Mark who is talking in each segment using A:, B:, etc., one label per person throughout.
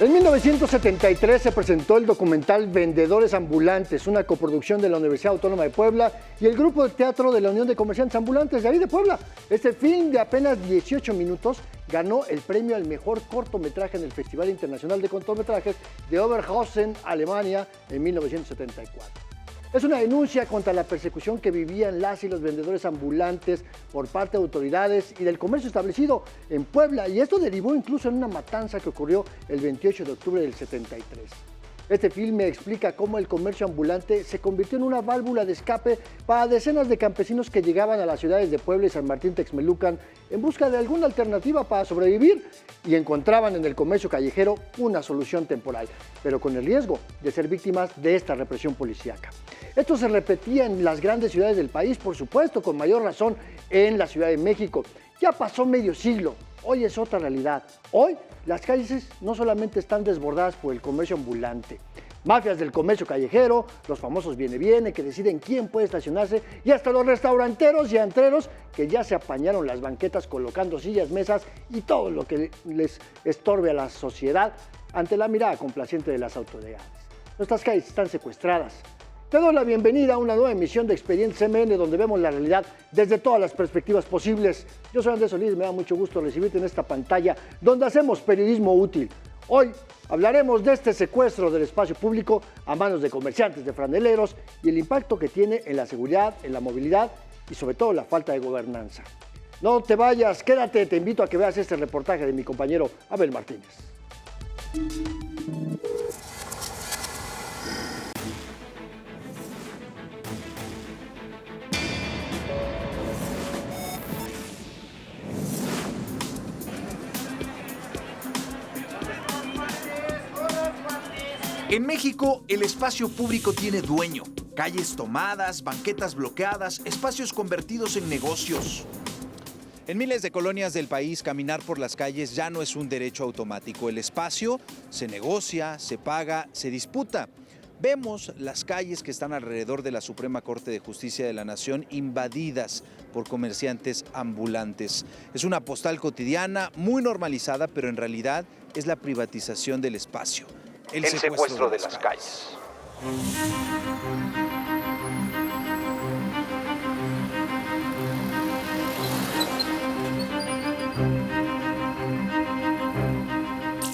A: En 1973 se presentó el documental Vendedores Ambulantes, una coproducción de la Universidad Autónoma de Puebla y el Grupo de Teatro de la Unión de Comerciantes Ambulantes de ahí de Puebla. Este film de apenas 18 minutos ganó el premio al mejor cortometraje en el Festival Internacional de Cortometrajes de Oberhausen, Alemania, en 1974. Es una denuncia contra la persecución que vivían las y los vendedores ambulantes por parte de autoridades y del comercio establecido en Puebla, y esto derivó incluso en una matanza que ocurrió el 28 de octubre del 73. Este filme explica cómo el comercio ambulante se convirtió en una válvula de escape para decenas de campesinos que llegaban a las ciudades de Puebla y San Martín Texmelucan en busca de alguna alternativa para sobrevivir y encontraban en el comercio callejero una solución temporal, pero con el riesgo de ser víctimas de esta represión policíaca. Esto se repetía en las grandes ciudades del país, por supuesto, con mayor razón en la Ciudad de México. Ya pasó medio siglo, hoy es otra realidad. Hoy las calles no solamente están desbordadas por el comercio ambulante, mafias del comercio callejero, los famosos viene que deciden quién puede estacionarse y hasta los restauranteros y antreros que ya se apañaron las banquetas colocando sillas, mesas y todo lo que les estorbe a la sociedad ante la mirada complaciente de las autoridades. Nuestras calles están secuestradas. Te doy la bienvenida a una nueva emisión de Expedientes MN, donde vemos la realidad desde todas las perspectivas posibles. Yo soy Andrés Solís, me da mucho gusto recibirte en esta pantalla, donde hacemos periodismo útil. Hoy hablaremos de este secuestro del espacio público a manos de comerciantes, de franeleros, y el impacto que tiene en la seguridad, en la movilidad y sobre todo la falta de gobernanza. No te vayas, quédate, te invito a que veas este reportaje de mi compañero Abel Martínez.
B: En México, el espacio público tiene dueño. Calles tomadas, banquetas bloqueadas, espacios convertidos en negocios.
C: En miles de colonias del país, caminar por las calles ya no es un derecho automático. El espacio se negocia, se paga, se disputa. Vemos las calles que están alrededor de la Suprema Corte de Justicia de la Nación invadidas por comerciantes ambulantes. Es una postal cotidiana muy normalizada, pero en realidad es la privatización del espacio. El secuestro de las calles.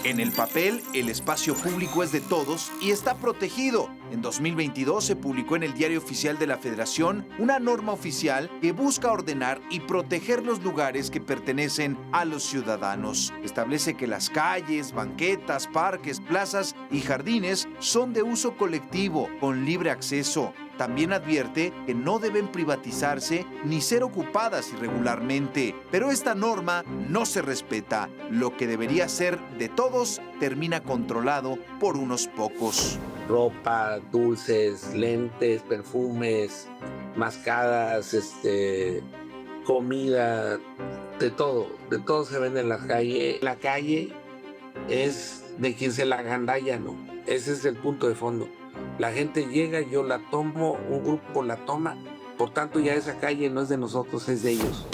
B: En el papel, el espacio público es de todos y está protegido. En 2022 se publicó en el Diario Oficial de la Federación una norma oficial que busca ordenar y proteger los lugares que pertenecen a los ciudadanos. Establece que las calles, banquetas, parques, plazas y jardines son de uso colectivo, con libre acceso. También advierte que no deben privatizarse ni ser ocupadas irregularmente. Pero esta norma no se respeta. Lo que debería ser de todos termina controlado por unos pocos.
D: Ropa, dulces, lentes, perfumes, mascadas, comida, de todo se vende en la calle. La calle es de quien se la agandalla, ¿no? Ese es el punto de fondo. La gente llega, yo la tomo, un grupo la toma, por tanto ya esa calle no es de nosotros, es de ellos.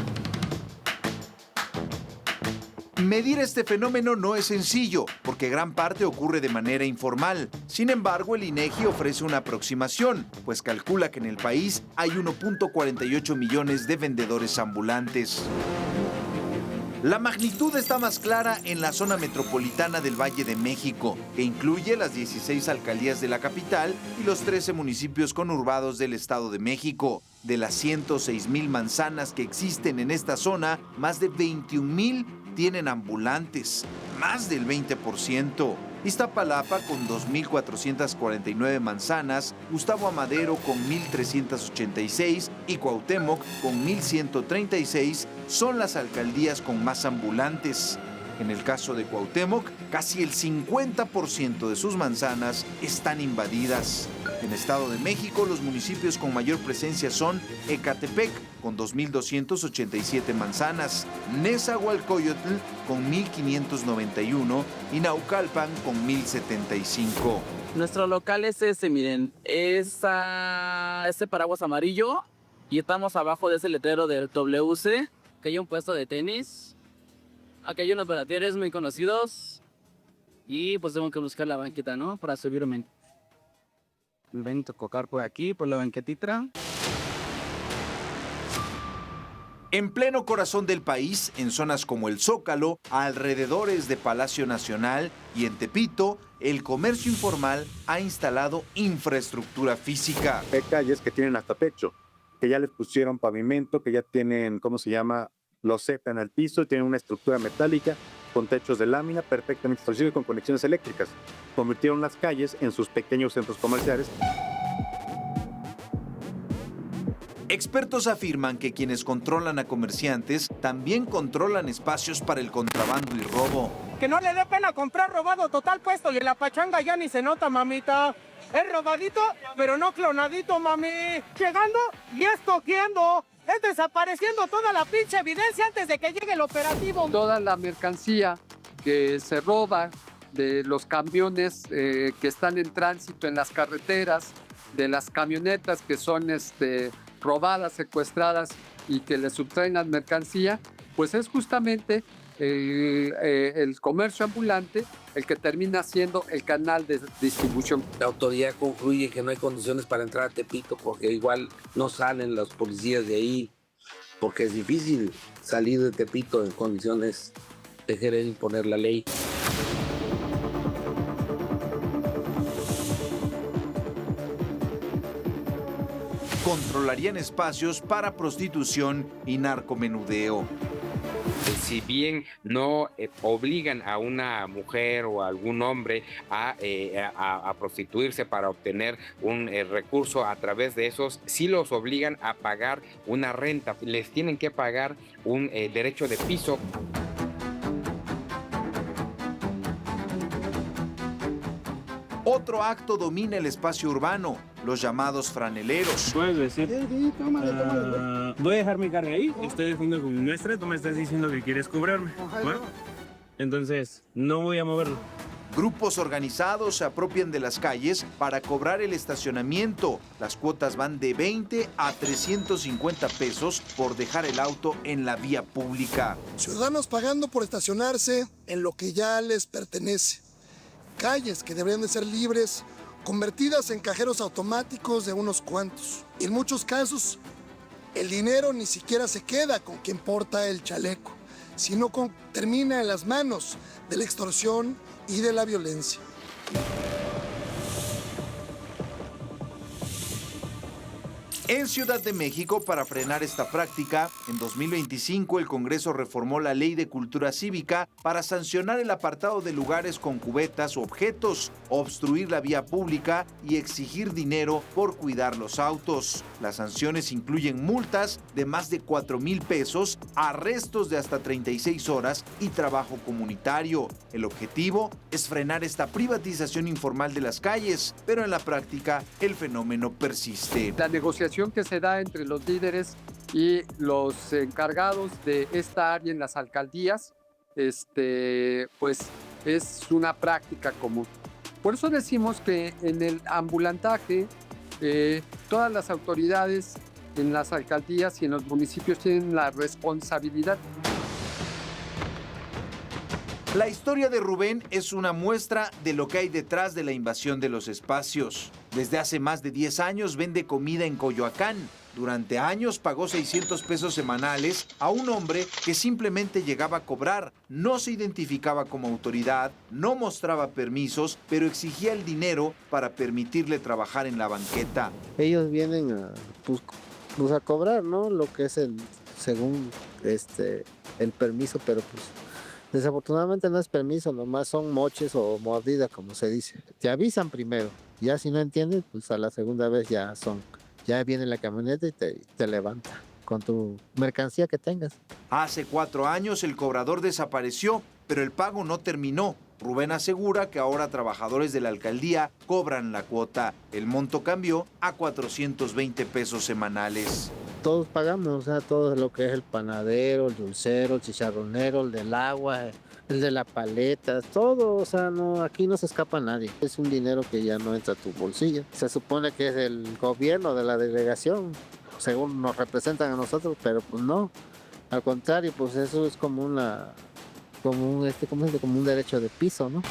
B: Medir este fenómeno no es sencillo, porque gran parte ocurre de manera informal. Sin embargo, el INEGI ofrece una aproximación, pues calcula que en el país hay 1.48 millones de vendedores ambulantes. La magnitud está más clara en la zona metropolitana del Valle de México, que incluye las 16 alcaldías de la capital y los 13 municipios conurbados del Estado de México. De las 106,000 manzanas que existen en esta zona, más de 21,000 tienen ambulantes, más del 20%. Iztapalapa con 2,449 manzanas, Gustavo Amadero con 1,386 y Cuauhtémoc con 1,136 son las alcaldías con más ambulantes. En el caso de Cuauhtémoc, casi el 50% de sus manzanas están invadidas. En Estado de México, los municipios con mayor presencia son Ecatepec, con 2,287 manzanas, Nezahualcóyotl, con 1,591 y Naucalpan, con 1,075.
E: Nuestro local es miren, es este paraguas amarillo y estamos abajo de ese letrero del WC, que hay un puesto de tenis. Aquí hay unos baratiers muy conocidos y pues tengo que buscar la banqueta, ¿no? Para subirme. Me ven a tocar por aquí, por la banquetita.
B: En pleno corazón del país, en zonas como el Zócalo, alrededores de Palacio Nacional y en Tepito, el comercio informal ha instalado infraestructura física.
F: Hay calles que tienen hasta techo, que ya les pusieron pavimento, que ya tienen, ¿cómo se llama? Loseta en el piso, tienen una estructura metálica con techos de lámina perfectamente establecidos y con conexiones eléctricas. Convirtieron las calles en sus pequeños centros comerciales.
B: Expertos afirman que quienes controlan a comerciantes también controlan espacios para el contrabando y robo.
G: Que no le dé pena comprar robado total puesto y en la pachanga ya ni se nota, mamita. Es robadito, pero no clonadito, mami. Llegando y escogiendo. Es desapareciendo toda la pinche evidencia antes de que llegue el operativo.
H: Toda la mercancía que se roba de los camiones que están en tránsito en las carreteras, de las camionetas que son robadas, secuestradas y que le sustraen la mercancía, pues es justamente el comercio ambulante el que termina siendo el canal de distribución.
D: La autoridad concluye que no hay condiciones para entrar a Tepito porque igual no salen los policías de ahí, porque es difícil salir de Tepito en condiciones de querer imponer la ley.
B: Controlarían espacios para prostitución y narcomenudeo.
I: Si bien no obligan a una mujer o a algún hombre a prostituirse para obtener un recurso a través de esos, sí los obligan a pagar una renta, les tienen que pagar un derecho de piso.
B: Otro acto domina el espacio urbano, los llamados franeleros.
J: Puedes decir, voy a dejar mi carga ahí, estoy dejando con mi muestra, tú me estás diciendo que quieres cobrarme. ¿Va? Entonces, no voy a moverlo.
B: Grupos organizados se apropian de las calles para cobrar el estacionamiento. Las cuotas van de 20 a 350 pesos por dejar el auto en la vía pública.
K: Ciudadanos pagando por estacionarse en lo que ya les pertenece. Calles que deberían de ser libres, convertidas en cajeros automáticos de unos cuantos. Y en muchos casos, el dinero ni siquiera se queda con quien porta el chaleco, sino termina en las manos de la extorsión y de la violencia.
B: En Ciudad de México, para frenar esta práctica, en 2025 el Congreso reformó la Ley de Cultura Cívica para sancionar el apartado de lugares con cubetas u objetos, obstruir la vía pública y exigir dinero por cuidar los autos. Las sanciones incluyen multas de más de 4,000 pesos, arrestos de hasta 36 horas y trabajo comunitario. El objetivo es frenar esta privatización informal de las calles, pero en la práctica el fenómeno persiste.
H: La negociación que se da entre los líderes y los encargados de esta área en las alcaldías, pues es una práctica común. Por eso decimos que en el ambulantaje todas las autoridades en las alcaldías y en los municipios tienen la responsabilidad.
B: La historia de Rubén es una muestra de lo que hay detrás de la invasión de los espacios. Desde hace más de 10 años vende comida en Coyoacán. Durante años pagó 600 pesos semanales a un hombre que simplemente llegaba a cobrar. No se identificaba como autoridad, no mostraba permisos, pero exigía el dinero para permitirle trabajar en la banqueta.
L: Ellos vienen a cobrar, ¿no? Lo que es según el permiso, pero pues desafortunadamente no es permiso, nomás son moches o mordidas, como se dice. Te avisan primero, ya si no entiendes, pues a la segunda vez ya viene la camioneta y te levanta con tu mercancía que tengas.
B: Hace 4 años el cobrador desapareció, pero el pago no terminó. Rubén asegura que ahora trabajadores de la alcaldía cobran la cuota. El monto cambió a 420 pesos semanales.
L: Todos pagamos, o sea, todo lo que es el panadero, el dulcero, el chicharronero, el del agua, el de la paleta, todo, o sea, no, aquí no se escapa nadie. Es un dinero que ya no entra a tu bolsillo. Se supone que es del gobierno, de la delegación, según nos representan a nosotros, pero pues no. Al contrario, pues eso es como un derecho de piso, ¿no?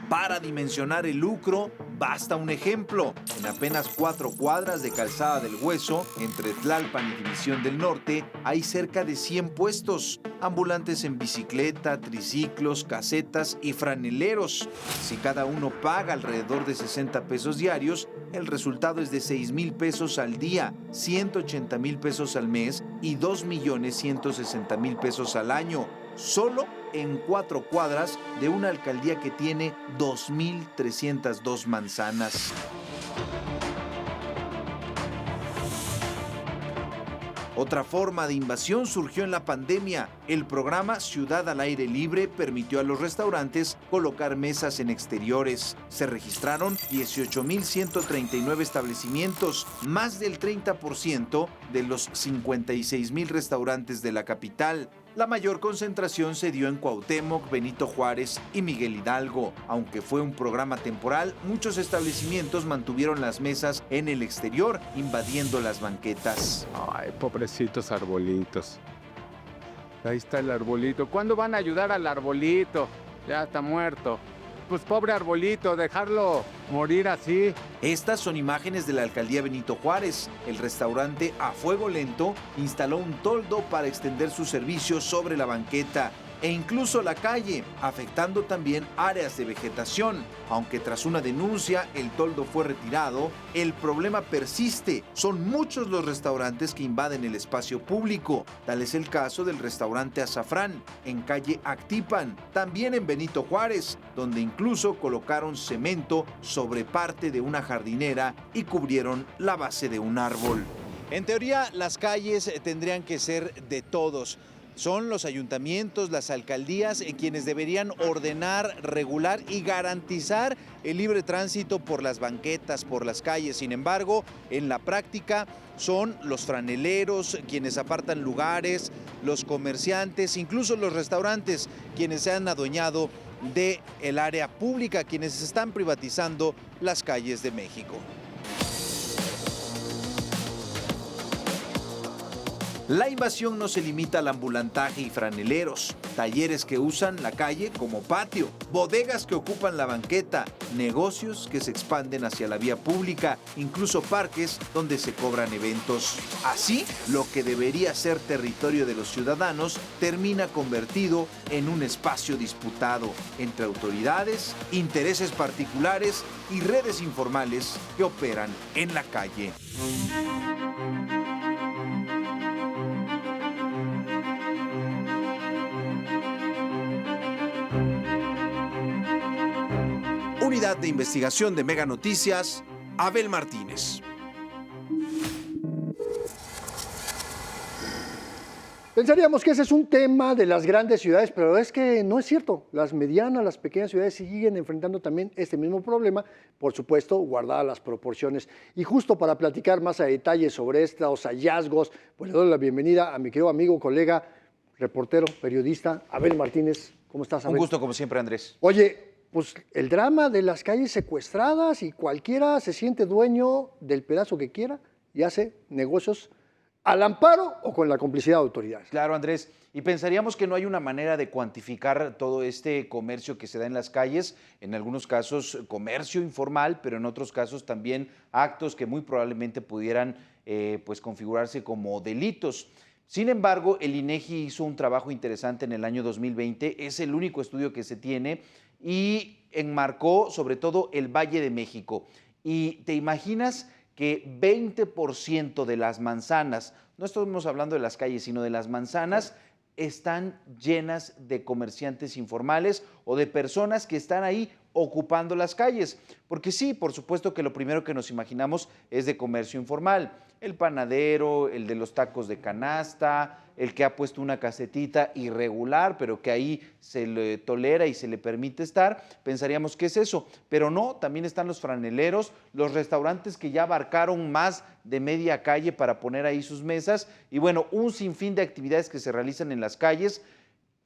B: Para dimensionar el lucro, basta un ejemplo. En apenas 4 cuadras de Calzada del Hueso, entre Tlalpan y División del Norte, hay cerca de 100 puestos. Ambulantes en bicicleta, triciclos, casetas y franeleros. Si cada uno paga alrededor de 60 pesos diarios, el resultado es de 6,000 pesos al día, 180,000 pesos al mes y 2,160,000 pesos al año. Solo en 4 cuadras de una alcaldía que tiene 2,302 manzanas. Otra forma de invasión surgió en la pandemia. El programa Ciudad al Aire Libre permitió a los restaurantes colocar mesas en exteriores. Se registraron 18,139 establecimientos, más del 30% de los 56,000 restaurantes de la capital. La mayor concentración se dio en Cuauhtémoc, Benito Juárez y Miguel Hidalgo. Aunque fue un programa temporal, muchos establecimientos mantuvieron las mesas en el exterior, invadiendo las banquetas.
M: Ay, pobrecitos arbolitos. Ahí está el arbolito. ¿Cuándo van a ayudar al arbolito? Ya está muerto. Pues pobre arbolito, dejarlo morir así.
B: Estas son imágenes de la alcaldía Benito Juárez. El restaurante A Fuego Lento instaló un toldo para extender sus servicios sobre la banqueta e incluso la calle, afectando también áreas de vegetación. Aunque tras una denuncia el toldo fue retirado, el problema persiste. Son muchos los restaurantes que invaden el espacio público. Tal es el caso del restaurante Azafrán, en calle Actipan, también en Benito Juárez, donde incluso colocaron cemento sobre parte de una jardinera y cubrieron la base de un árbol.
C: En teoría, las calles tendrían que ser de todos. Son los ayuntamientos, las alcaldías quienes deberían ordenar, regular y garantizar el libre tránsito por las banquetas, por las calles. Sin embargo, en la práctica son los franeleros quienes apartan lugares, los comerciantes, incluso los restaurantes quienes se han adueñado del área pública, quienes están privatizando las calles de México.
B: La invasión no se limita al ambulantaje y franeleros, talleres que usan la calle como patio, bodegas que ocupan la banqueta, negocios que se expanden hacia la vía pública, incluso parques donde se cobran eventos. Así, lo que debería ser territorio de los ciudadanos termina convertido en un espacio disputado entre autoridades, intereses particulares y redes informales que operan en la calle. Unidad de Investigación de Mega Noticias, Abel Martínez.
A: Pensaríamos que ese es un tema de las grandes ciudades, pero es que no es cierto. Las medianas, las pequeñas ciudades siguen enfrentando también este mismo problema, por supuesto, guardadas las proporciones. Y justo para platicar más a detalle sobre estos hallazgos, pues le doy la bienvenida a mi querido amigo, colega, reportero, periodista, Abel Martínez. ¿Cómo estás, Abel?
C: Un gusto, como siempre, Andrés.
A: Oye, pues el drama de las calles secuestradas y cualquiera se siente dueño del pedazo que quiera y hace negocios al amparo o con la complicidad de autoridades.
C: Claro, Andrés, y pensaríamos que no hay una manera de cuantificar todo este comercio que se da en las calles, en algunos casos comercio informal, pero en otros casos también actos que muy probablemente pudieran pues configurarse como delitos. Sin embargo, el INEGI hizo un trabajo interesante en el año 2020, es el único estudio que se tiene y enmarcó sobre todo el Valle de México. Y te imaginas que 20% de las manzanas, no estamos hablando de las calles, sino de las manzanas, están llenas de comerciantes informales o de personas que están ahí ocupando las calles. Porque sí, por supuesto que lo primero que nos imaginamos es de comercio informal. El panadero, el de los tacos de canasta, el que ha puesto una casetita irregular, pero que ahí se le tolera y se le permite estar, pensaríamos que es eso. Pero no, también están los franeleros, los restaurantes que ya abarcaron más de media calle para poner ahí sus mesas, y bueno, un sinfín de actividades que se realizan en las calles,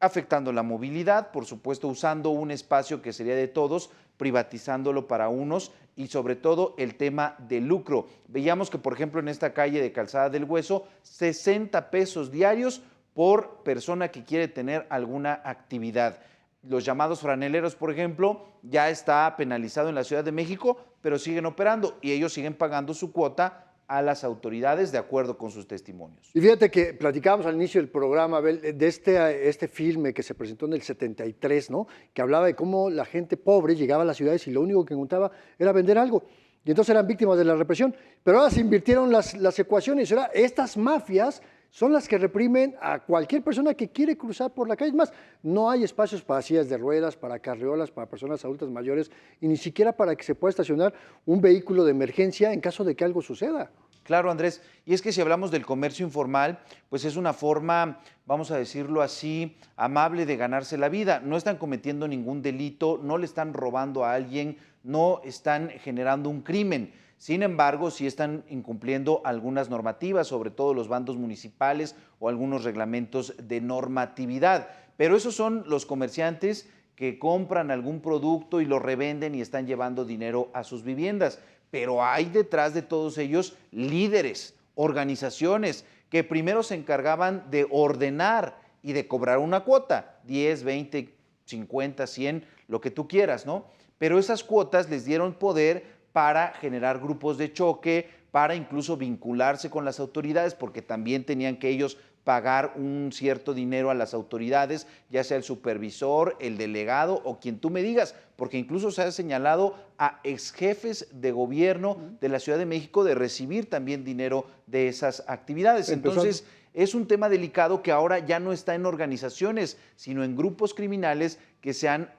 C: afectando la movilidad, por supuesto usando un espacio que sería de todos, privatizándolo para unos y sobre todo el tema del lucro. Veíamos que, por ejemplo, en esta calle de Calzada del Hueso, 60 pesos diarios por persona que quiere tener alguna actividad. Los llamados franeleros, por ejemplo, ya está penalizado en la Ciudad de México, pero siguen operando y ellos siguen pagando su cuota a las autoridades de acuerdo con sus testimonios.
A: Y fíjate que platicábamos al inicio del programa, Abel, de este filme que se presentó en el 73, ¿no? Que hablaba de cómo la gente pobre llegaba a las ciudades y lo único que encontraba era vender algo. Y entonces eran víctimas de la represión. Pero ahora se invirtieron las ecuaciones. Ahora estas mafias son las que reprimen a cualquier persona que quiere cruzar por la calle. Es más, no hay espacios para sillas de ruedas, para carriolas, para personas adultas mayores, y ni siquiera para que se pueda estacionar un vehículo de emergencia en caso de que algo suceda.
C: Claro, Andrés, y es que si hablamos del comercio informal, pues es una forma, vamos a decirlo así, amable de ganarse la vida. No están cometiendo ningún delito, no le están robando a alguien, no están generando un crimen. Sin embargo, sí están incumpliendo algunas normativas, sobre todo los bandos municipales o algunos reglamentos de normatividad. Pero esos son los comerciantes que compran algún producto y lo revenden y están llevando dinero a sus viviendas. Pero hay detrás de todos ellos líderes, organizaciones que primero se encargaban de ordenar y de cobrar una cuota, 10, 20, 50, 100, lo que tú quieras, ¿no? Pero esas cuotas les dieron poder para generar grupos de choque, para incluso vincularse con las autoridades, porque también tenían que ellos pagar un cierto dinero a las autoridades, ya sea el supervisor, el delegado o quien tú me digas, porque incluso se ha señalado a exjefes de gobierno de la Ciudad de México de recibir también dinero de esas actividades. Entonces, es un tema delicado que ahora ya no está en organizaciones, sino en grupos criminales que se han,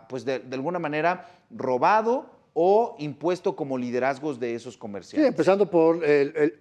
C: pues de alguna manera, robado o impuesto como liderazgos de esos comerciantes.
A: Sí, empezando por el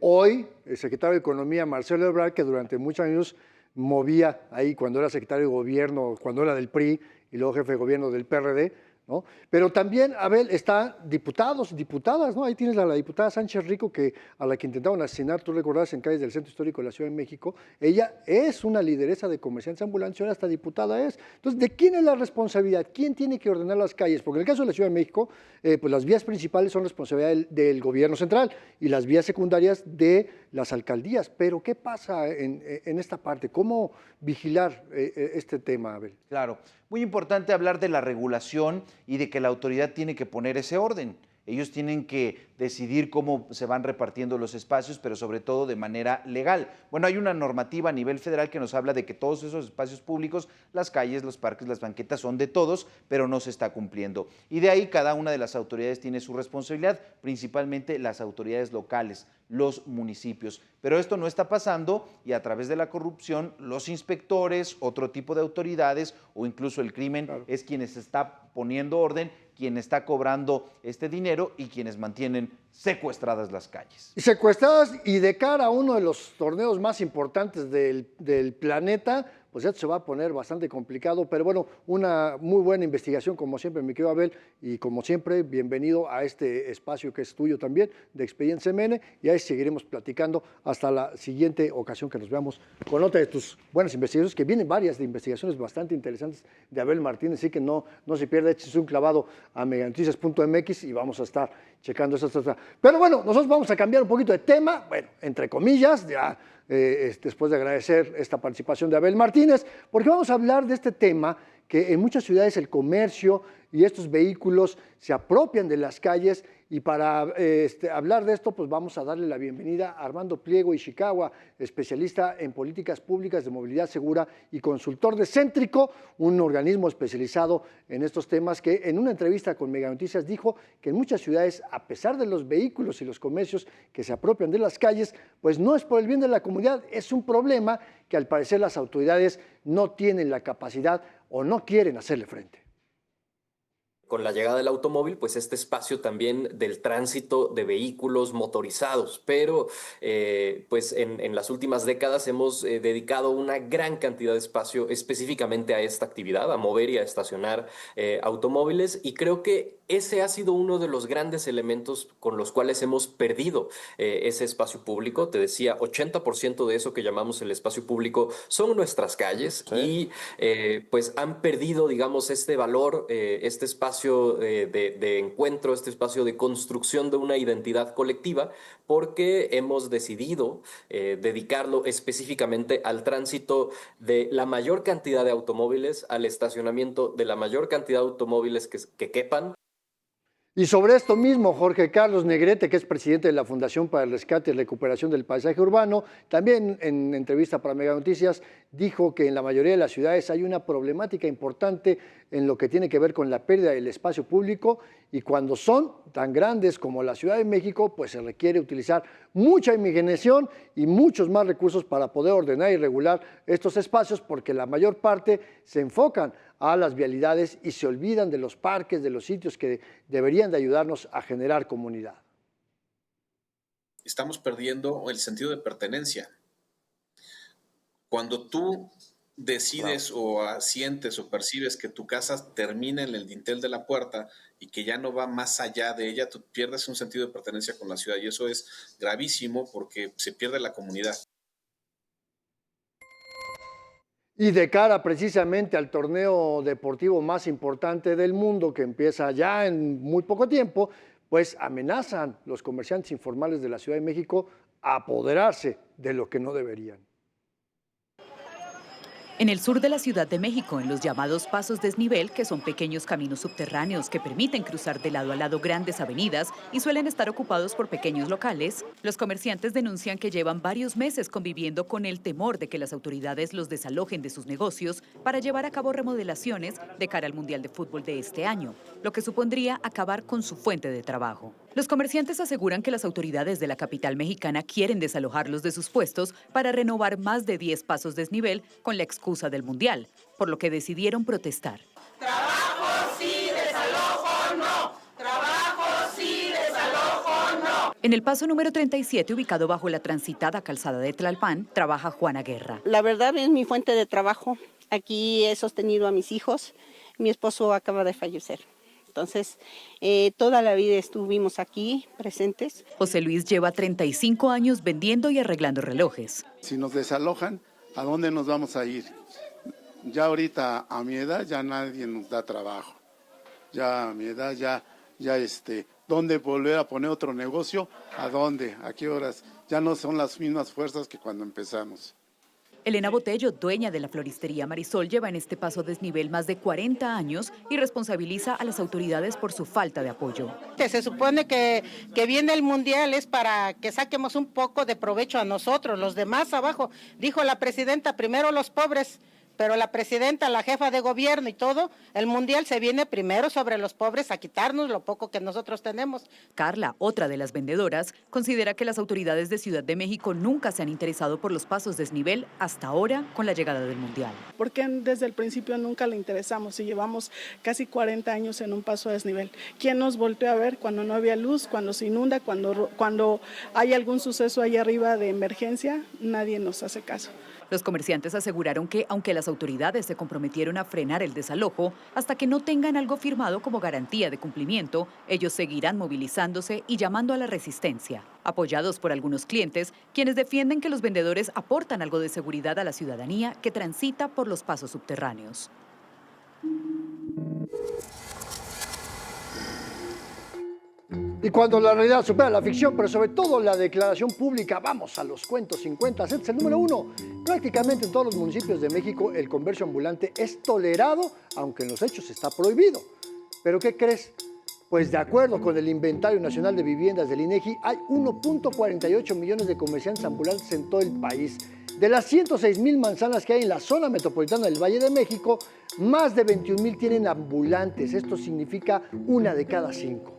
A: secretario de Economía, Marcelo Ebrard, que durante muchos años movía ahí cuando era secretario de Gobierno, cuando era del PRI y luego jefe de Gobierno del PRD, ¿no? Pero también, Abel, están diputados, diputadas, ¿no? Ahí tienes a la diputada Sánchez Rico, a la que intentaron asesinar, tú recordás, en calles del Centro Histórico de la Ciudad de México. Ella es una lideresa de comerciantes ambulantes, ahora esta diputada es. Entonces, ¿de quién es la responsabilidad? ¿Quién tiene que ordenar las calles? Porque en el caso de la Ciudad de México, pues las vías principales son responsabilidad del gobierno central y las vías secundarias de las alcaldías. Pero, ¿qué pasa en esta parte? ¿Cómo vigilar este tema, Abel?
C: Claro, muy importante hablar de la regulación y de que la autoridad tiene que poner ese orden. Ellos tienen que decidir cómo se van repartiendo los espacios, pero sobre todo de manera legal. Bueno, hay una normativa a nivel federal que nos habla de que todos esos espacios públicos, las calles, los parques, las banquetas, son de todos, pero no se está cumpliendo. Y de ahí cada una de las autoridades tiene su responsabilidad, principalmente las autoridades locales, los municipios. Pero esto no está pasando y a través de la corrupción, los inspectores, otro tipo de autoridades o incluso el crimen es quienes está poniendo orden, quien está cobrando este dinero y quienes mantienen secuestradas las calles.
A: Secuestradas y de cara a uno de los torneos más importantes del planeta, pues esto se va a poner bastante complicado, pero bueno, una muy buena investigación como siempre, mi querido Abel, y como siempre, bienvenido a este espacio que es tuyo también, de Expediente CMN, y ahí seguiremos platicando hasta la siguiente ocasión que nos veamos con otra de tus buenas investigaciones, que vienen varias de investigaciones bastante interesantes de Abel Martínez, así que no se pierda, échese un clavado a meganoticias.mx y vamos a estar checando eso. Pero bueno, nosotros vamos a cambiar un poquito de tema, bueno, entre comillas, ya después de agradecer esta participación de Abel Martínez, porque vamos a hablar de este tema que en muchas ciudades el comercio y estos vehículos se apropian de las calles, y para hablar de esto, pues vamos a darle la bienvenida a Armando Pliego Ishikawa, especialista en políticas públicas de movilidad segura y consultor de Céntrico, un organismo especializado en estos temas, que en una entrevista con Meganoticias dijo que en muchas ciudades, a pesar de los vehículos y los comercios que se apropian de las calles, pues no es por el bien de la comunidad, es un problema que al parecer las autoridades no tienen la capacidad o no quieren hacerle frente.
N: Con la llegada del automóvil, pues este espacio también del tránsito de vehículos motorizados, pero pues en las últimas décadas hemos dedicado una gran cantidad de espacio específicamente a esta actividad, a mover y a estacionar automóviles, y creo que ese ha sido uno de los grandes elementos con los cuales hemos perdido ese espacio público. Te decía, 80% de eso que llamamos el espacio público son nuestras calles, y pues han perdido, digamos, este valor, este espacio espacio de encuentro, este espacio de construcción de una identidad colectiva, porque hemos decidido dedicarlo específicamente al tránsito de la mayor cantidad de automóviles, al estacionamiento de la mayor cantidad de automóviles que quepan.
A: Y sobre esto mismo, Jorge Carlos Negrete, que es presidente de la Fundación para el Rescate y Recuperación del Paisaje Urbano, también en entrevista para Mega Noticias, dijo que en la mayoría de las ciudades hay una problemática importante en lo que tiene que ver con la pérdida del espacio público, y cuando son tan grandes como la Ciudad de México, pues se requiere utilizar mucha imaginación y muchos más recursos para poder ordenar y regular estos espacios, porque la mayor parte se enfocan a las vialidades y se olvidan de los parques, de los sitios que deberían de ayudarnos a generar comunidad.
O: Estamos perdiendo el sentido de pertenencia. Cuando tú decides o sientes o percibes que tu casa termina en el dintel de la puerta y que ya no va más allá de ella, tú pierdes un sentido de pertenencia con la ciudad, y eso es gravísimo porque se pierde la comunidad.
A: Y de cara precisamente al torneo deportivo más importante del mundo, que empieza ya en muy poco tiempo, pues amenazan los comerciantes informales de la Ciudad de México a apoderarse de lo que no deberían.
P: En el sur de la Ciudad de México, en los llamados pasos desnivel, que son pequeños caminos subterráneos que permiten cruzar de lado a lado grandes avenidas y suelen estar ocupados por pequeños locales, los comerciantes denuncian que llevan varios meses conviviendo con el temor de que las autoridades los desalojen de sus negocios para llevar a cabo remodelaciones de cara al Mundial de Fútbol de este año, lo que supondría acabar con su fuente de trabajo. Los comerciantes aseguran que las autoridades de la capital mexicana quieren desalojarlos de sus puestos para renovar más de 10 pasos desnivel con la excusa del Mundial, por lo que decidieron protestar.
Q: ¡Trabajo sí, desalojo no! ¡Trabajo sí, desalojo no!
P: En el paso número 37, ubicado bajo la transitada calzada de Tlalpan, trabaja Juana Guerra.
R: La verdad es mi fuente de trabajo. Aquí he sostenido a mis hijos. Mi esposo acaba de fallecer. Entonces, toda la vida estuvimos aquí presentes.
P: José Luis lleva 35 años vendiendo y arreglando relojes.
S: Si nos desalojan, ¿a dónde nos vamos a ir? Ya ahorita, a mi edad, ya nadie nos da trabajo. Ya a mi edad, ¿dónde volver a poner otro negocio? ¿A dónde? ¿A qué horas? Ya no son las mismas fuerzas que cuando empezamos.
P: Elena Botello, dueña de la floristería Marisol, lleva en este paso desnivel más de 40 años y responsabiliza a las autoridades por su falta de apoyo.
R: Se supone que viene el Mundial es para que saquemos un poco de provecho a nosotros, los demás abajo. Dijo la presidenta, primero los pobres, pero la presidenta, la jefa de gobierno y todo, el Mundial se viene primero sobre los pobres a quitarnos lo poco que nosotros tenemos.
P: Carla, otra de las vendedoras, considera que las autoridades de Ciudad de México nunca se han interesado por los pasos desnivel hasta ahora con la llegada del Mundial.
T: Porque desde el principio nunca le interesamos y llevamos casi 40 años en un paso desnivel. ¿Quién nos volteó a ver cuando no había luz, cuando se inunda, cuando hay algún suceso ahí arriba de emergencia? Nadie nos hace caso.
P: Los comerciantes aseguraron que, aunque las autoridades se comprometieron a frenar el desalojo, hasta que no tengan algo firmado como garantía de cumplimiento, ellos seguirán movilizándose y llamando a la resistencia. Apoyados por algunos clientes, quienes defienden que los vendedores aportan algo de seguridad a la ciudadanía que transita por los pasos subterráneos.
A: Y cuando la realidad supera la ficción, pero sobre todo la declaración pública, vamos a los cuentos 50 cents. El número 1, prácticamente en todos los municipios de México el comercio ambulante es tolerado, aunque en los hechos está prohibido. ¿Pero qué crees? Pues de acuerdo con el Inventario Nacional de Viviendas del INEGI, hay 1.48 millones de comerciantes ambulantes en todo el país. De las 106,000 manzanas que hay en la zona metropolitana del Valle de México, más de 21,000 tienen ambulantes. Esto significa 1 de cada 5.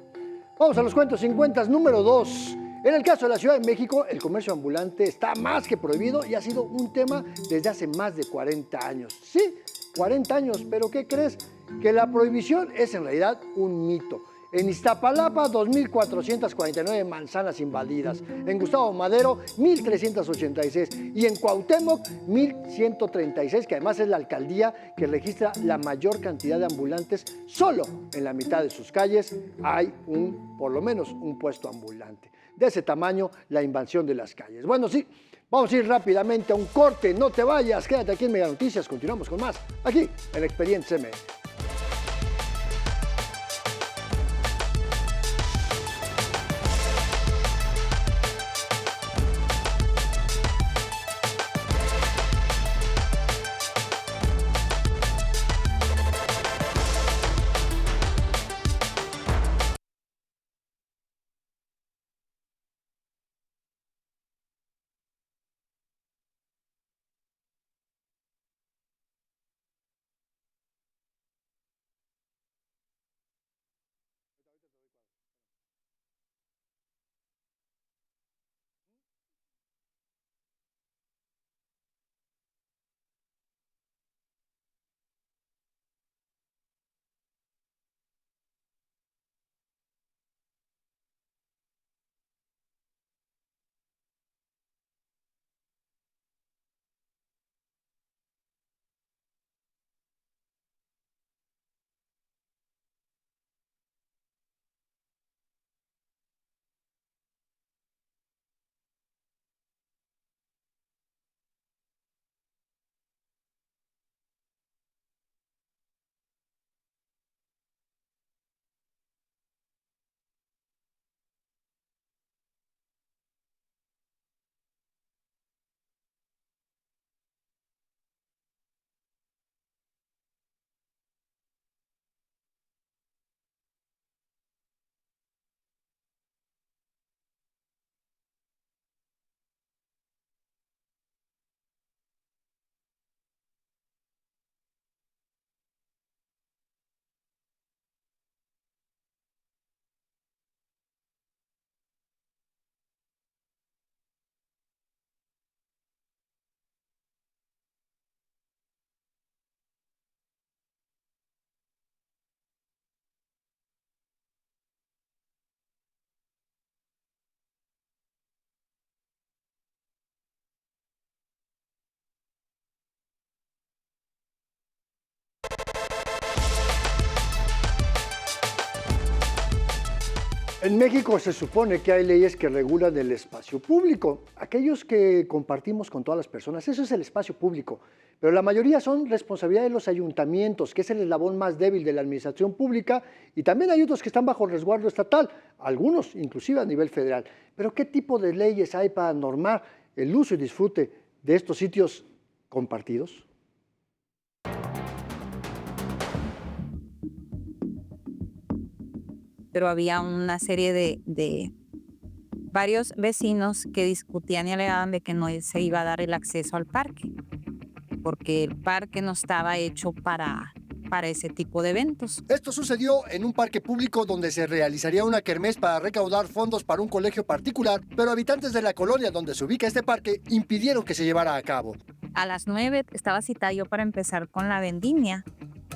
A: Vamos a los cuentos 50, número 2. En el caso de la Ciudad de México, el comercio ambulante está más que prohibido y ha sido un tema desde hace más de 40 años. Sí, 40 años, pero ¿qué crees? Que la prohibición es en realidad un mito. En Iztapalapa, 2,449 manzanas invadidas. En Gustavo Madero, 1,386. Y en Cuauhtémoc, 1,136, que además es la alcaldía que registra la mayor cantidad de ambulantes. Solo en la mitad de sus calles hay por lo menos un puesto ambulante. De ese tamaño, la invasión de las calles. Bueno, sí, vamos a ir rápidamente a un corte. No te vayas, quédate aquí en Mega Noticias. Continuamos con más, aquí en Expediente CMS. En México se supone que hay leyes que regulan el espacio público, aquellos que compartimos con todas las personas, eso es el espacio público, pero la mayoría son responsabilidad de los ayuntamientos, que es el eslabón más débil de la administración pública, y también hay otros que están bajo resguardo estatal, algunos inclusive a nivel federal. Pero ¿qué tipo de leyes hay para normar el uso y disfrute de estos sitios compartidos?
U: Pero había una serie de varios vecinos que discutían y alegaban de que no se iba a dar el acceso al parque, porque el parque no estaba hecho para ese tipo de eventos.
A: Esto sucedió en un parque público donde se realizaría una kermés para recaudar fondos para un colegio particular, pero habitantes de la colonia donde se ubica este parque impidieron que se llevara a cabo.
U: A las 9 estaba citada yo para empezar con la vendimia.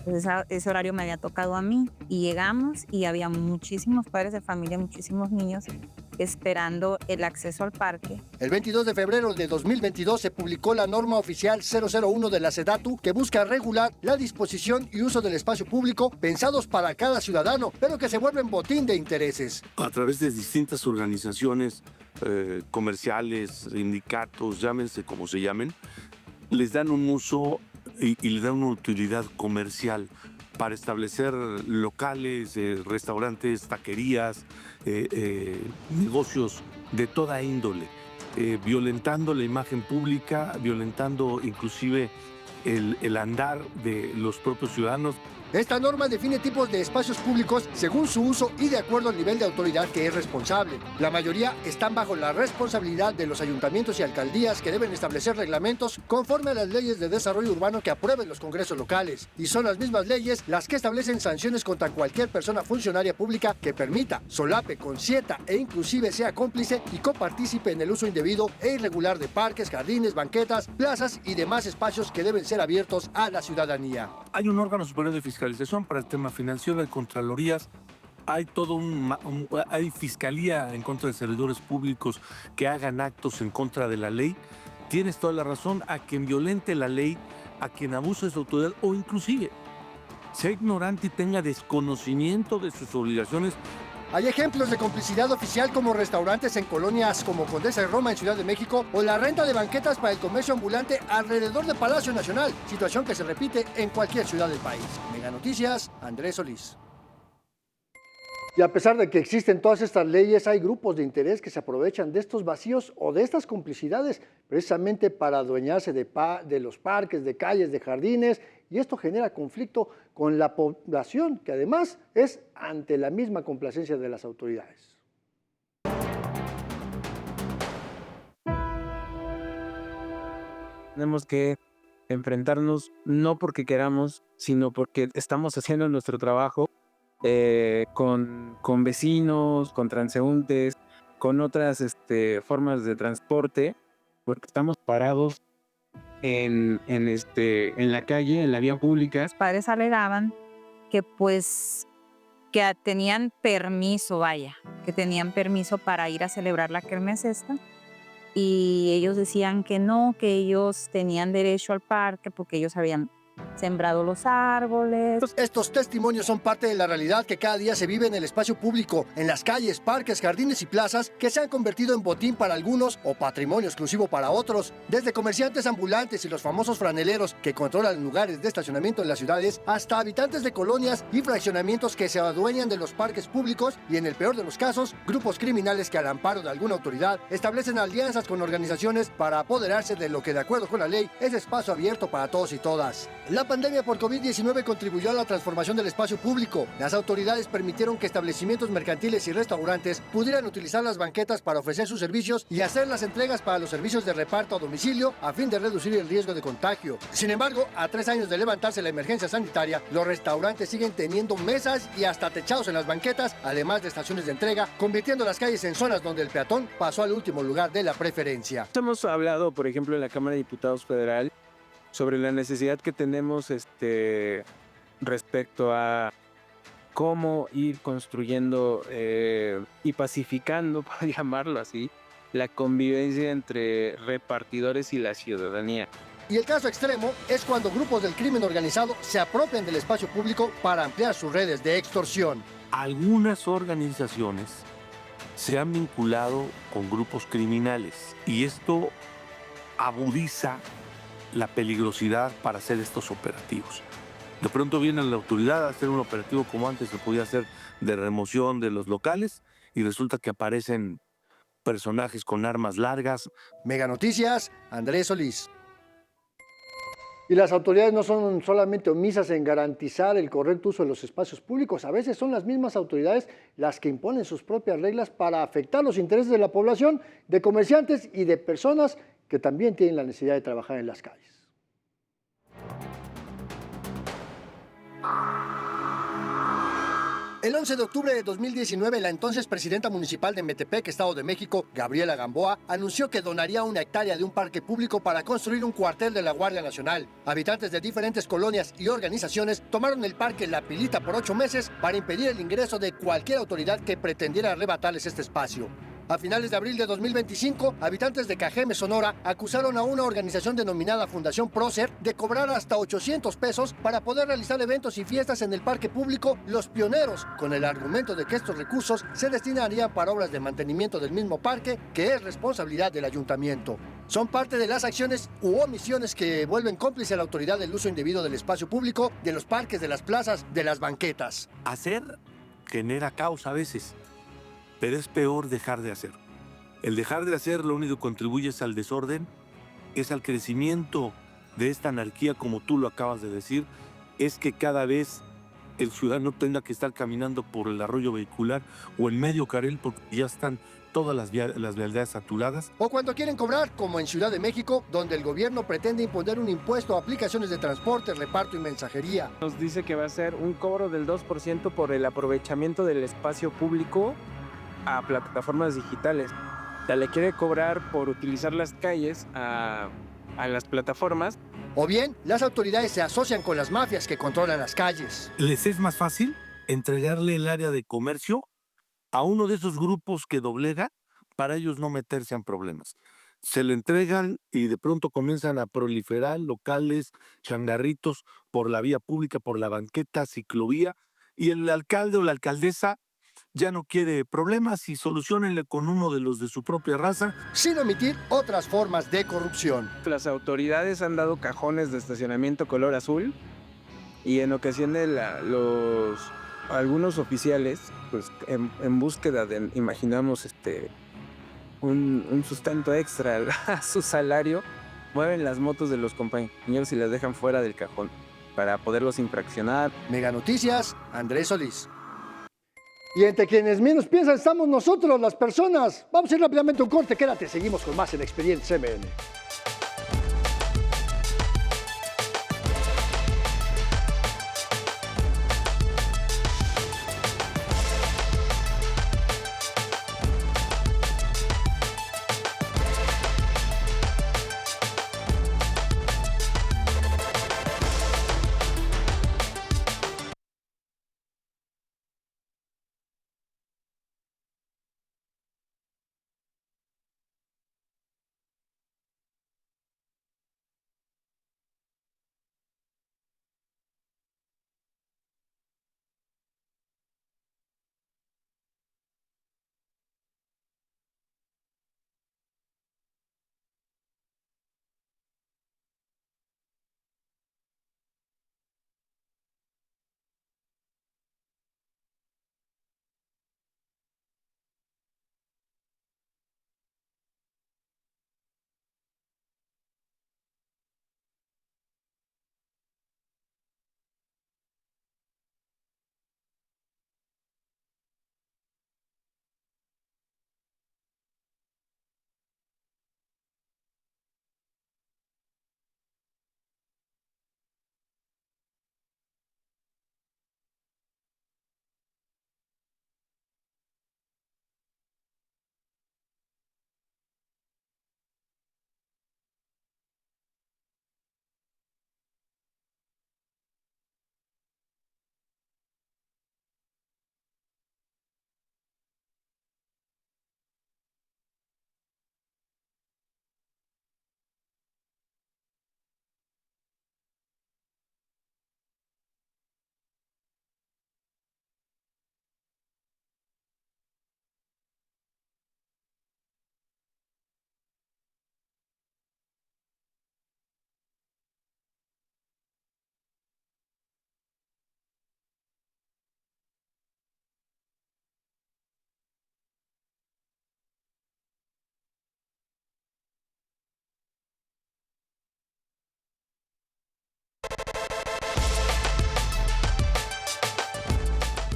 U: Entonces ese horario me había tocado a mí y llegamos y había muchísimos padres de familia, muchísimos niños esperando el acceso al parque.
A: El 22 de febrero de 2022 se publicó la norma oficial 001 de la SEDATU que busca regular la disposición y uso del espacio público pensados para cada ciudadano, pero que se vuelven botín de intereses.
V: A través de distintas organizaciones comerciales, sindicatos, llámense como se llamen, les dan un uso y le dan una utilidad comercial para establecer locales, restaurantes, taquerías, negocios de toda índole, violentando la imagen pública, violentando inclusive el andar de los propios ciudadanos.
A: Esta norma define tipos de espacios públicos según su uso y de acuerdo al nivel de autoridad que es responsable. La mayoría están bajo la responsabilidad de los ayuntamientos y alcaldías que deben establecer reglamentos conforme a las leyes de desarrollo urbano que aprueben los congresos locales. Y son las mismas leyes las que establecen sanciones contra cualquier persona funcionaria pública que permita, solape, consienta e inclusive sea cómplice y copartícipe en el uso indebido e irregular de parques, jardines, banquetas, plazas y demás espacios que deben ser abiertos a la ciudadanía.
V: Hay un órgano superior de fiscalización para el tema financiero, hay contralorías, hay todo hay fiscalía en contra de servidores públicos que hagan actos en contra de la ley. Tienes toda la razón, a quien violente la ley, a quien abuse de su autoridad o inclusive sea ignorante y tenga desconocimiento de sus obligaciones.
A: Hay ejemplos de complicidad oficial como restaurantes en colonias como Condesa de Roma en Ciudad de México o la renta de banquetas para el comercio ambulante alrededor del Palacio Nacional, situación que se repite en cualquier ciudad del país. Mega Noticias, Andrés Solís. Y a pesar de que existen todas estas leyes, hay grupos de interés que se aprovechan de estos vacíos o de estas complicidades precisamente para adueñarse de los parques, de calles, de jardines, y esto genera conflicto con la población, que además es ante la misma complacencia de las autoridades.
J: Tenemos que enfrentarnos no porque queramos, sino porque estamos haciendo nuestro trabajo con vecinos, con transeúntes, con otras formas de transporte, porque estamos parados en la calle, en la vía pública.
U: Los padres alegaban que que tenían permiso, que tenían permiso para ir a celebrar la kermés esta, y ellos decían que no, que ellos tenían derecho al parque porque ellos habían sembrado los árboles.
A: Estos testimonios son parte de la realidad que cada día se vive en el espacio público, en las calles, parques, jardines y plazas que se han convertido en botín para algunos o patrimonio exclusivo para otros. Desde comerciantes ambulantes y los famosos franeleros que controlan lugares de estacionamiento en las ciudades, hasta habitantes de colonias y fraccionamientos que se adueñan de los parques públicos y, en el peor de los casos, grupos criminales que al amparo de alguna autoridad establecen alianzas con organizaciones para apoderarse de lo que, de acuerdo con la ley, es espacio abierto para todos y todas. La pandemia por COVID-19 contribuyó a la transformación del espacio público. Las autoridades permitieron que establecimientos mercantiles y restaurantes pudieran utilizar las banquetas para ofrecer sus servicios y hacer las entregas para los servicios de reparto a domicilio a fin de reducir el riesgo de contagio. Sin embargo, a 3 años de levantarse la emergencia sanitaria, los restaurantes siguen teniendo mesas y hasta techados en las banquetas, además de estaciones de entrega, convirtiendo las calles en zonas donde el peatón pasó al último lugar de la preferencia.
J: Hemos hablado, por ejemplo, en la Cámara de Diputados Federal sobre la necesidad que tenemos respecto a cómo ir construyendo y pacificando, para llamarlo así, la convivencia entre repartidores y la ciudadanía.
A: Y el caso extremo es cuando grupos del crimen organizado se apropian del espacio público para ampliar sus redes de extorsión.
V: Algunas organizaciones se han vinculado con grupos criminales y esto agudiza la peligrosidad para hacer estos operativos. De pronto viene la autoridad a hacer un operativo como antes se podía hacer de remoción de los locales y resulta que aparecen personajes con armas largas.
A: Mega Noticias, Andrés Solís. Y las autoridades no son solamente omisas en garantizar el correcto uso de los espacios públicos, a veces son las mismas autoridades las que imponen sus propias reglas para afectar los intereses de la población, de comerciantes y de personas que también tienen la necesidad de trabajar en las calles. El 11 de octubre de 2019, la entonces presidenta municipal de Metepec, Estado de México, Gabriela Gamboa, anunció que donaría 1 hectárea de un parque público para construir un cuartel de la Guardia Nacional. Habitantes de diferentes colonias y organizaciones tomaron el parque La Pilita por 8 meses para impedir el ingreso de cualquier autoridad que pretendiera arrebatarles este espacio. A finales de abril de 2025, habitantes de Cajeme, Sonora, acusaron a una organización denominada Fundación Prócer de cobrar hasta 800 pesos para poder realizar eventos y fiestas en el parque público Los Pioneros, con el argumento de que estos recursos se destinarían para obras de mantenimiento del mismo parque, que es responsabilidad del ayuntamiento. Son parte de las acciones u omisiones que vuelven cómplice a la autoridad del uso indebido del espacio público, de los parques, de las plazas, de las banquetas.
V: Hacer genera caos a veces, pero es peor dejar de hacer. El dejar de hacer lo único que contribuye es al desorden, es al crecimiento de esta anarquía, como tú lo acabas de decir, es que cada vez el ciudadano tenga que estar caminando por el arroyo vehicular o en medio carril porque ya están todas las vialidades saturadas.
A: O cuando quieren cobrar, como en Ciudad de México, donde el gobierno pretende imponer un impuesto a aplicaciones de transporte, reparto y mensajería.
J: Nos dice que va a ser un cobro del 2% por el aprovechamiento del espacio público a plataformas digitales. O sea, le quiere cobrar por utilizar las calles a las plataformas.
A: O bien, las autoridades se asocian con las mafias que controlan las calles.
V: Les es más fácil entregarle el área de comercio a uno de esos grupos que doblega para ellos no meterse en problemas. Se le entregan y de pronto comienzan a proliferar locales, changarritos por la vía pública, por la banqueta, ciclovía, y el alcalde o la alcaldesa ya no quiere problemas y solucionenle con uno de los de su propia raza.
A: Sin omitir otras formas de corrupción.
J: Las autoridades han dado cajones de estacionamiento color azul y en ocasiones algunos oficiales, pues en búsqueda de, imaginamos, un sustento extra a su salario, mueven las motos de los compañeros y las dejan fuera del cajón para poderlos infraccionar.
A: Mega Noticias, Andrés Solís. Y entre quienes menos piensan estamos nosotros, las personas. Vamos a ir rápidamente a un corte, quédate, seguimos con más en Expediente CMN.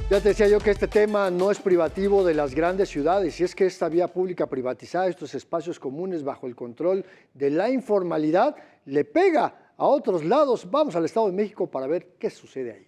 A: Ya te decía yo que este tema no es privativo de las grandes ciudades, y es que esta vía pública privatizada, estos espacios comunes bajo el control de la informalidad, le pega a otros lados. Vamos al Estado de México para ver qué sucede ahí.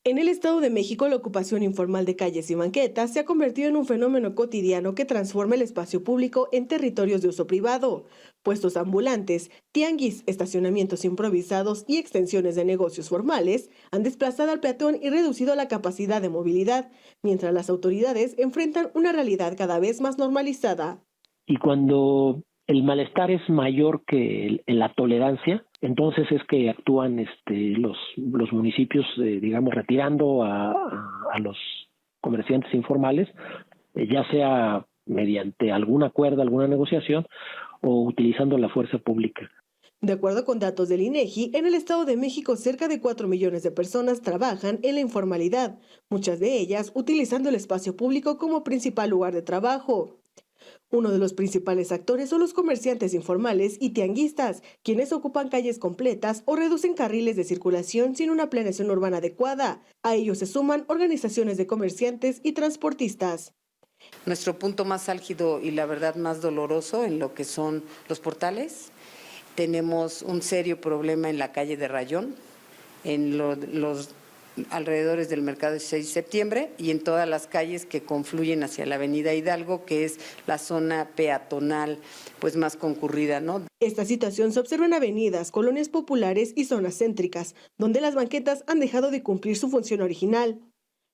E: En el Estado de México, la ocupación informal de calles y banquetas se ha convertido en un fenómeno cotidiano que transforma el espacio público en territorios de uso privado. Puestos ambulantes, tianguis, estacionamientos improvisados y extensiones de negocios formales han desplazado al peatón y reducido la capacidad de movilidad, mientras las autoridades enfrentan una realidad cada vez más normalizada.
F: Y cuando el malestar es mayor que la tolerancia, entonces es que actúan los municipios, digamos, retirando a los comerciantes informales, ya sea mediante algún acuerdo, alguna negociación, o utilizando la fuerza pública.
E: De acuerdo con datos del INEGI, en el Estado de México cerca de 4 millones de personas trabajan en la informalidad, muchas de ellas utilizando el espacio público como principal lugar de trabajo. Uno de los principales actores son los comerciantes informales y tianguistas, quienes ocupan calles completas o reducen carriles de circulación sin una planeación urbana adecuada. A ellos se suman organizaciones de comerciantes y transportistas.
W: Nuestro punto más álgido y la verdad más doloroso en lo que son los portales. Tenemos un serio problema en la calle de Rayón, en los alrededores del mercado de 6 de septiembre y en todas las calles que confluyen hacia la avenida Hidalgo, que es la zona peatonal pues más concurrida, ¿no?
E: Esta situación se observa en avenidas, colonias populares y zonas céntricas, donde las banquetas han dejado de cumplir su función original.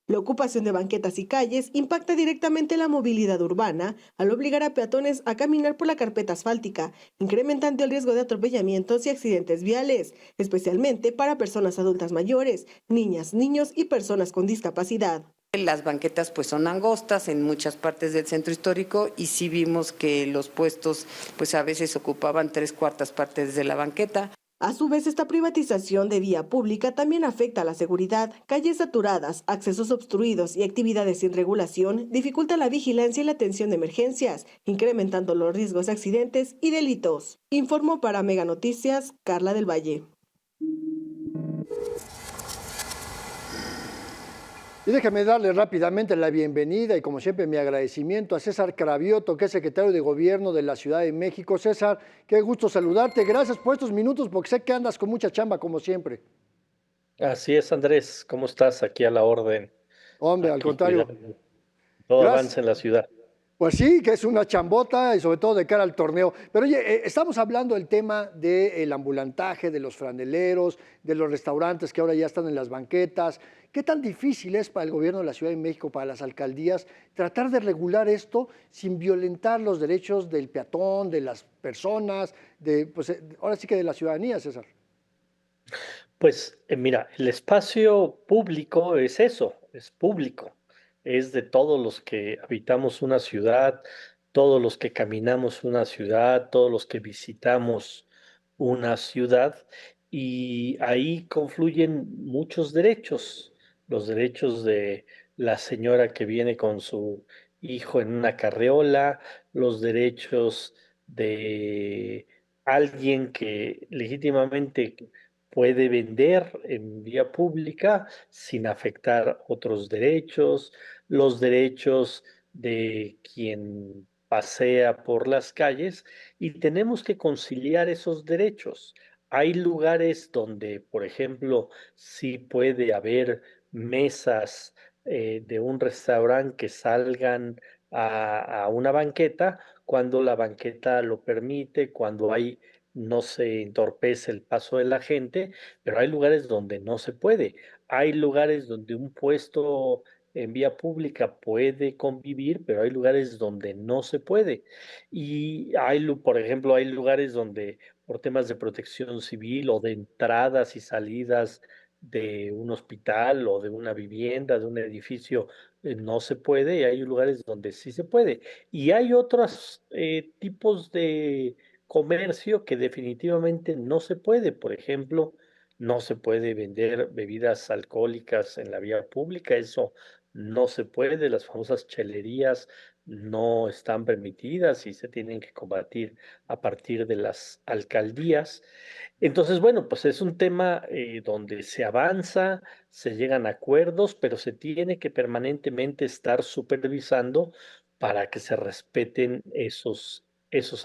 E: La ocupación de banquetas y calles impacta directamente la movilidad urbana al obligar a peatones a caminar por la carpeta asfáltica, incrementando el riesgo de atropellamientos y accidentes viales, especialmente para personas adultas mayores, niñas, niños y personas con discapacidad.
W: Las banquetas pues son angostas en muchas partes del centro histórico y sí vimos que los puestos pues a veces ocupaban 3/4 partes de la banqueta.
E: A su vez, esta privatización de vía pública también afecta a la seguridad. Calles saturadas, accesos obstruidos y actividades sin regulación dificultan la vigilancia y la atención de emergencias, incrementando los riesgos de accidentes y delitos. Informó para Mega Noticias, Carla del Valle.
A: Y déjame darle rápidamente la bienvenida y como siempre mi agradecimiento a César Cravioto, que es secretario de Gobierno de la Ciudad de México. César, qué gusto saludarte. Gracias por estos minutos porque sé que andas con mucha chamba como siempre.
X: Así es, Andrés. ¿Cómo estás? Aquí a la orden.
A: Hombre, al contrario.
X: Todo
A: Gracias.
X: avance en la ciudad.
A: Pues sí, que es una chambota y sobre todo de cara al torneo. Pero oye, estamos hablando del tema del ambulantaje, de los franeleros, de los restaurantes que ahora ya están en las banquetas. ¿Qué tan difícil es para el gobierno de la Ciudad de México, para las alcaldías, tratar de regular esto sin violentar los derechos del peatón, de las personas, ahora sí que de la ciudadanía, César?
X: Pues mira, el espacio público es eso, es público. Es de todos los que habitamos una ciudad, todos los que caminamos una ciudad, todos los que visitamos una ciudad, y ahí confluyen muchos derechos, los derechos de la señora que viene con su hijo en una carreola, los derechos de alguien que legítimamente puede vender en vía pública sin afectar otros derechos, los derechos de quien pasea por las calles, y tenemos que conciliar esos derechos. Hay lugares donde, por ejemplo, sí puede haber mesas de un restaurante que salgan a una banqueta cuando la banqueta lo permite, cuando no se entorpece el paso de la gente, pero hay lugares donde no se puede. Hay lugares donde un puesto en vía pública puede convivir, pero hay lugares donde no se puede. Y por ejemplo, hay lugares donde por temas de protección civil o de entradas y salidas de un hospital o de una vivienda, de un edificio, no se puede, y hay lugares donde sí se puede. Y hay otros tipos de comercio que definitivamente no se puede. Por ejemplo, no se puede vender bebidas alcohólicas en la vía pública, eso no se puede. Las famosas chelerías no están permitidas y se tienen que combatir a partir de las alcaldías. Entonces, bueno, pues es un tema donde se avanza, se llegan a acuerdos, pero se tiene que permanentemente estar supervisando para que se respeten esos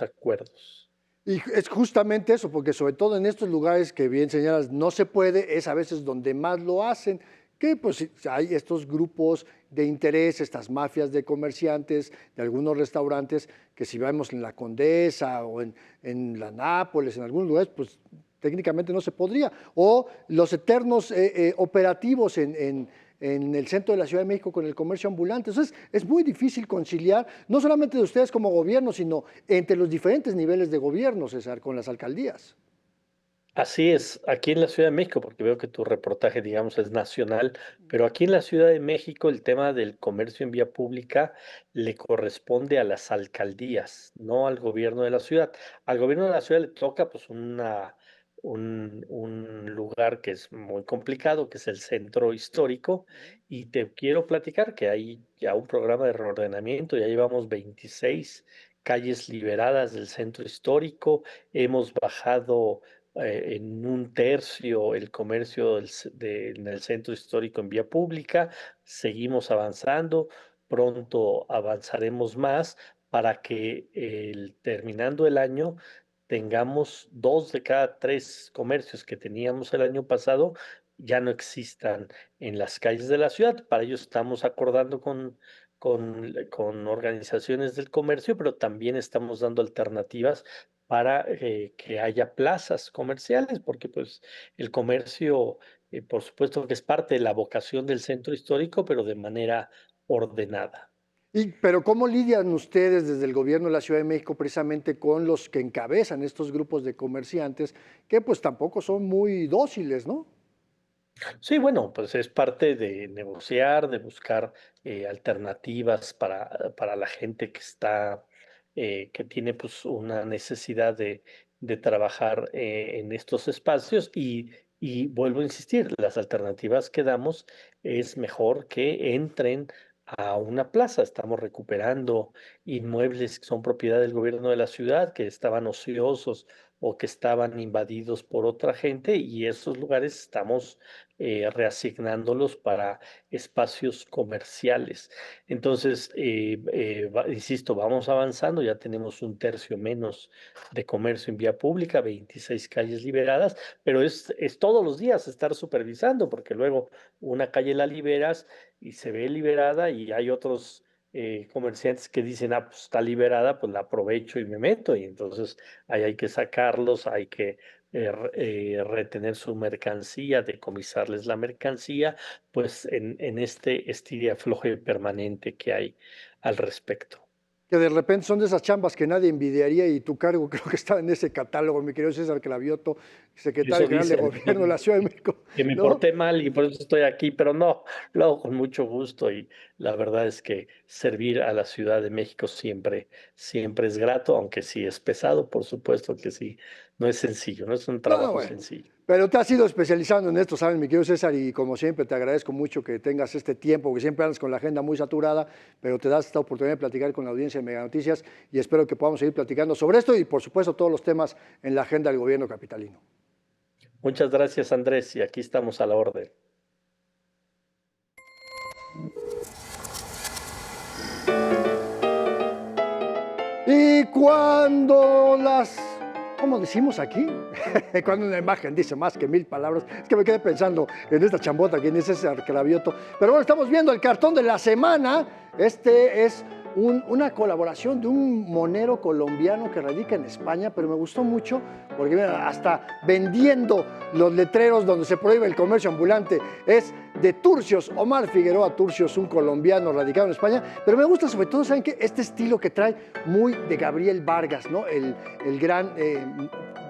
X: acuerdos.
A: Y es justamente eso, porque sobre todo en estos lugares que bien señalas no se puede, es a veces donde más lo hacen, que pues hay estos grupos de interés, estas mafias de comerciantes, de algunos restaurantes, que si vemos en la Condesa o en la Nápoles, en algunos lugares, pues técnicamente no se podría. O los eternos operativos en el centro de la Ciudad de México con el comercio ambulante. Entonces, es muy difícil conciliar, no solamente de ustedes como gobierno, sino entre los diferentes niveles de gobierno, César, con las alcaldías.
X: Así es, aquí en la Ciudad de México, porque veo que tu reportaje, digamos, es nacional, pero aquí en la Ciudad de México el tema del comercio en vía pública le corresponde a las alcaldías, no al gobierno de la ciudad. Al gobierno de la ciudad le toca pues un lugar que es muy complicado, que es el centro histórico, y te quiero platicar que hay ya un programa de reordenamiento, ya llevamos 26 calles liberadas del centro histórico, hemos bajado en 1/3 el comercio en el centro histórico en vía pública, seguimos avanzando, pronto avanzaremos más para que terminando el año tengamos 2 de cada 3 comercios que teníamos el año pasado ya no existan en las calles de la ciudad. Para ello estamos acordando con organizaciones del comercio, pero también estamos dando alternativas para que haya plazas comerciales, porque pues el comercio, por supuesto que es parte de la vocación del centro histórico, pero de manera ordenada.
A: Pero ¿cómo lidian ustedes desde el gobierno de la Ciudad de México precisamente con los que encabezan estos grupos de comerciantes que pues tampoco son muy dóciles, ¿no?
X: Sí, bueno, pues es parte de negociar, de buscar alternativas para la gente que está, que tiene pues una necesidad de trabajar en estos espacios y vuelvo a insistir, las alternativas que damos es mejor que entren a una plaza. Estamos recuperando inmuebles que son propiedad del gobierno de la ciudad, que estaban ociosos o que estaban invadidos por otra gente y esos lugares estamos reasignándolos para espacios comerciales. Entonces, insisto, vamos avanzando, ya tenemos 1/3 menos de comercio en vía pública, 26 calles liberadas, pero es todos los días estar supervisando, porque luego una calle la liberas y se ve liberada y hay otros comerciantes que dicen, pues está liberada, pues la aprovecho y me meto, y entonces ahí hay que sacarlos, hay que retener su mercancía, decomisarles la mercancía, pues en este estira afloje permanente que hay al respecto.
A: Que de repente son de esas chambas que nadie envidiaría y tu cargo creo que está en ese catálogo, mi querido César Cravioto, secretario general de Gobierno de la Ciudad de México.
X: Que me porté mal y por eso estoy aquí, pero no, lo hago con mucho gusto y la verdad es que servir a la Ciudad de México siempre es grato, aunque sí es pesado, por supuesto que sí, no es sencillo, no es un trabajo sencillo.
A: Pero te has ido especializando en esto, ¿sabes, mi querido César? Y como siempre, te agradezco mucho que tengas este tiempo, porque siempre andas con la agenda muy saturada, pero te das esta oportunidad de platicar con la audiencia de Mega Noticias y espero que podamos seguir platicando sobre esto y, por supuesto, todos los temas en la agenda del gobierno capitalino.
X: Muchas gracias, Andrés, y aquí estamos a la orden.
A: Y cuando ¿cómo decimos aquí? Cuando una imagen dice más que 1000 palabras. Es que me quedé pensando en esta chambota, quién es César Cravioto. Pero bueno, estamos viendo el cartón de la semana. Este es una colaboración de un monero colombiano que radica en España, pero me gustó mucho porque mira, hasta vendiendo los letreros donde se prohíbe el comercio ambulante es de Turcios, Omar Figueroa Turcios, un colombiano radicado en España, pero me gusta sobre todo, ¿saben qué? Este estilo que trae muy de Gabriel Vargas, ¿no? El gran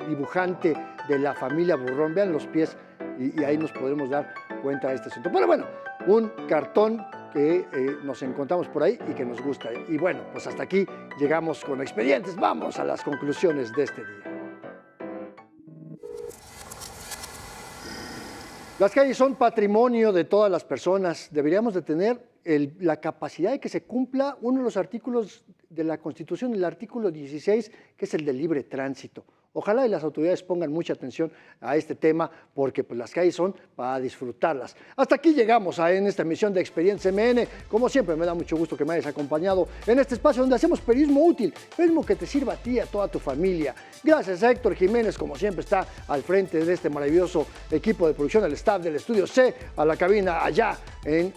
A: dibujante de la familia Burrón. Vean los pies y ahí nos podemos dar cuenta de este asunto. Pero bueno, un cartón que nos encontramos por ahí y que nos gusta. Y bueno, pues hasta aquí llegamos con Expedientes. Vamos a las conclusiones de este día. Las calles son patrimonio de todas las personas. Deberíamos de tener la capacidad de que se cumpla uno de los artículos de la Constitución, el artículo 16, que es el del libre tránsito. Ojalá y las autoridades pongan mucha atención a este tema, porque pues, las calles son para disfrutarlas. Hasta aquí llegamos en esta emisión de Experiencia MN. Como siempre, me da mucho gusto que me hayas acompañado en este espacio donde hacemos periodismo útil, periodismo que te sirva a ti y a toda tu familia. Gracias a Héctor Jiménez, como siempre, está al frente de este maravilloso equipo de producción, el staff del Estudio C, a la cabina allá en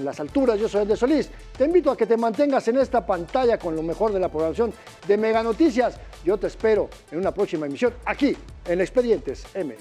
A: las alturas. Yo soy Andrés Solís. Te invito a que te mantengas en esta pantalla con lo mejor de la programación de Mega Noticias. Yo te espero en una próxima emisión aquí en Expedientes M.